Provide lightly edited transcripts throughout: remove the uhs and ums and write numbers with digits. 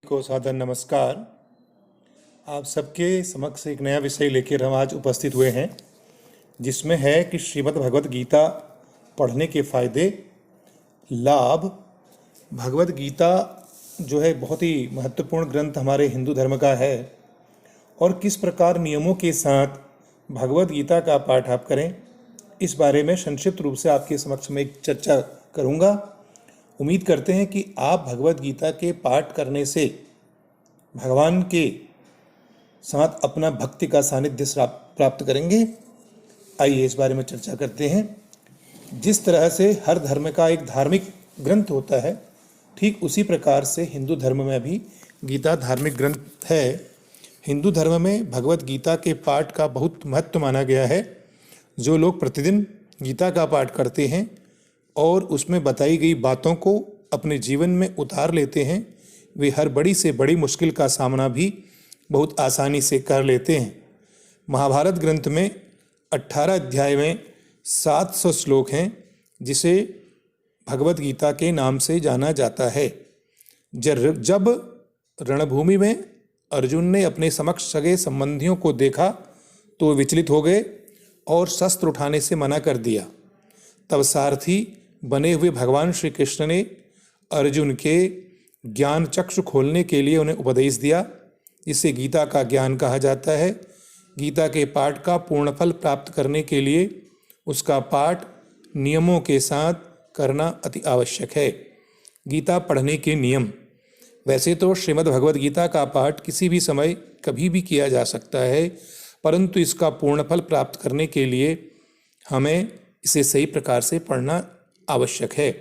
को सादर नमस्कार। आप सबके समक्ष एक नया विषय लेकर हम आज उपस्थित हुए हैं, जिसमें है कि श्रीमद् भगवत गीता पढ़ने के फायदे, लाभ। भगवत गीता जो है बहुत ही महत्वपूर्ण ग्रंथ हमारे हिंदू धर्म का है, और किस प्रकार नियमों के साथ भगवत गीता का पाठ आप करें, इस बारे में संक्षिप्त रूप से आपके समक्ष में एक चर्चा करूंगा। उम्मीद करते हैं कि आप भगवत गीता के पाठ करने से भगवान के साथ अपना भक्ति का सानिध्य प्राप्त करेंगे। आइए इस बारे में चर्चा करते हैं। जिस तरह से हर धर्म का एक धार्मिक ग्रंथ होता है, ठीक उसी प्रकार से हिंदू धर्म में भी गीता धार्मिक ग्रंथ है। हिंदू धर्म में भगवत गीता के पाठ का बहुत महत्व माना गया है। जो लोग प्रतिदिन गीता का पाठ करते हैं और उसमें बताई गई बातों को अपने जीवन में उतार लेते हैं, वे हर बड़ी से बड़ी मुश्किल का सामना भी बहुत आसानी से कर लेते हैं। महाभारत ग्रंथ में 18 अध्याय में 700 श्लोक हैं, जिसे भगवत गीता के नाम से जाना जाता है। जब रणभूमि में अर्जुन ने अपने समक्ष सगे संबंधियों को देखा तो विचलित हो गए और शस्त्र उठाने से मना कर दिया। तब सारथी बने हुए भगवान श्री कृष्ण ने अर्जुन के ज्ञान चक्षु खोलने के लिए उन्हें उपदेश दिया, जिसे गीता का ज्ञान कहा जाता है। गीता के पाठ का पूर्ण फल प्राप्त करने के लिए उसका पाठ नियमों के साथ करना अति आवश्यक है। गीता पढ़ने के नियम। वैसे तो श्रीमद् भगवद गीता का पाठ किसी भी समय कभी भी किया जा सकता है, परंतु इसका पूर्ण फल प्राप्त करने के लिए हमें इसे सही प्रकार से पढ़ना आवश्यक है।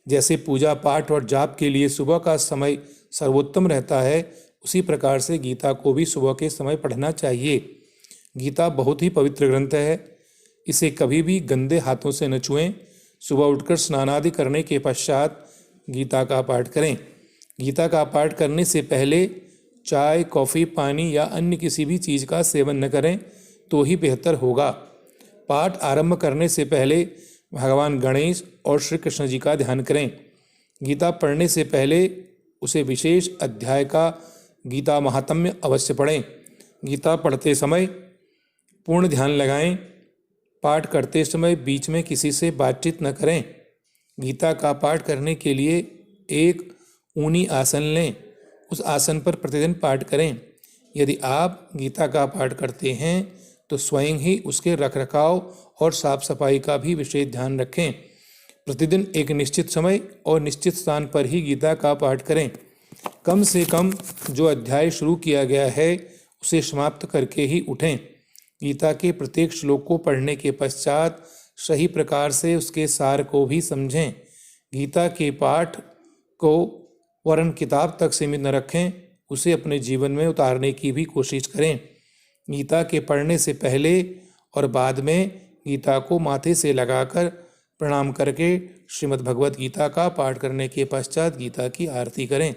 जैसे पूजा पाठ और जाप के लिए सुबह का समय सर्वोत्तम रहता है, उसी प्रकार से गीता को भी सुबह के समय पढ़ना चाहिए। गीता बहुत ही पवित्र ग्रंथ है। इसे कभी भी गंदे हाथों से न छुएं। सुबह उठकर स्नान आदि करने के पश्चात गीता का पाठ करें। गीता का पाठ करने से पहले चाय, कॉफ़ी, पानी या अन्य किसी भी चीज़ का सेवन न करें तो ही बेहतर होगा। पाठ आरंभ करने से पहले भगवान गणेश और श्री कृष्ण जी का ध्यान करें। गीता पढ़ने से पहले उसे विशेष अध्याय का गीता महात्म्य अवश्य पढ़ें। गीता पढ़ते समय पूर्ण ध्यान लगाएं। पाठ करते समय बीच में किसी से बातचीत न करें। गीता का पाठ करने के लिए एक ऊनी आसन लें, उस आसन पर प्रतिदिन पाठ करें। यदि आप गीता का पाठ करते हैं तो स्वयं ही उसके रखरखाव और साफ सफाई का भी विशेष ध्यान रखें। प्रतिदिन एक निश्चित समय और निश्चित स्थान पर ही गीता का पाठ करें। कम से कम जो अध्याय शुरू किया गया है उसे समाप्त करके ही उठें। गीता के प्रत्येक श्लोक को पढ़ने के पश्चात सही प्रकार से उसके सार को भी समझें। गीता के पाठ को वरन किताब तक सीमित न रखें, उसे अपने जीवन में उतारने की भी कोशिश करें। गीता के पढ़ने से पहले और बाद में गीता को माथे से लगाकर प्रणाम करके श्रीमद् भगवत गीता का पाठ करने के पश्चात गीता की आरती करें।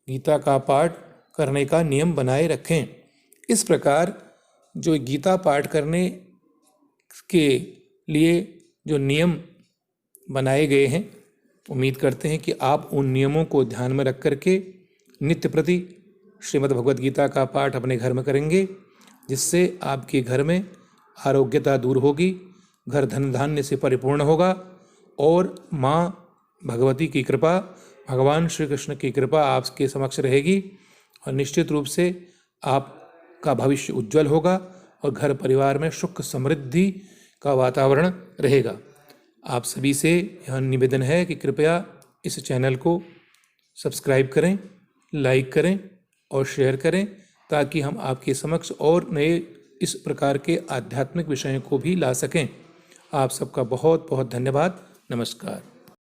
गीता का पाठ करने का नियम बनाए रखें। इस प्रकार जो गीता पाठ करने के लिए जो नियम बनाए गए हैं, उम्मीद करते हैं कि आप उन नियमों को ध्यान में रख करके नित्य प्रति श्रीमद् भगवत गीता का पाठ अपने घर में करेंगे, जिससे आपके घर में आरोग्यता दूर होगी, घर धन धान्य से परिपूर्ण होगा और माँ भगवती की कृपा, भगवान श्री कृष्ण की कृपा आपके समक्ष रहेगी और निश्चित रूप से आपका भविष्य उज्जवल होगा और घर परिवार में सुख समृद्धि का वातावरण रहेगा। आप सभी से यह निवेदन है कि कृपया इस चैनल को सब्सक्राइब करें, लाइक करें और शेयर करें, ताकि हम आपके समक्ष और नए इस प्रकार के आध्यात्मिक विषयों को भी ला सकें। आप सबका बहुत बहुत धन्यवाद। नमस्कार।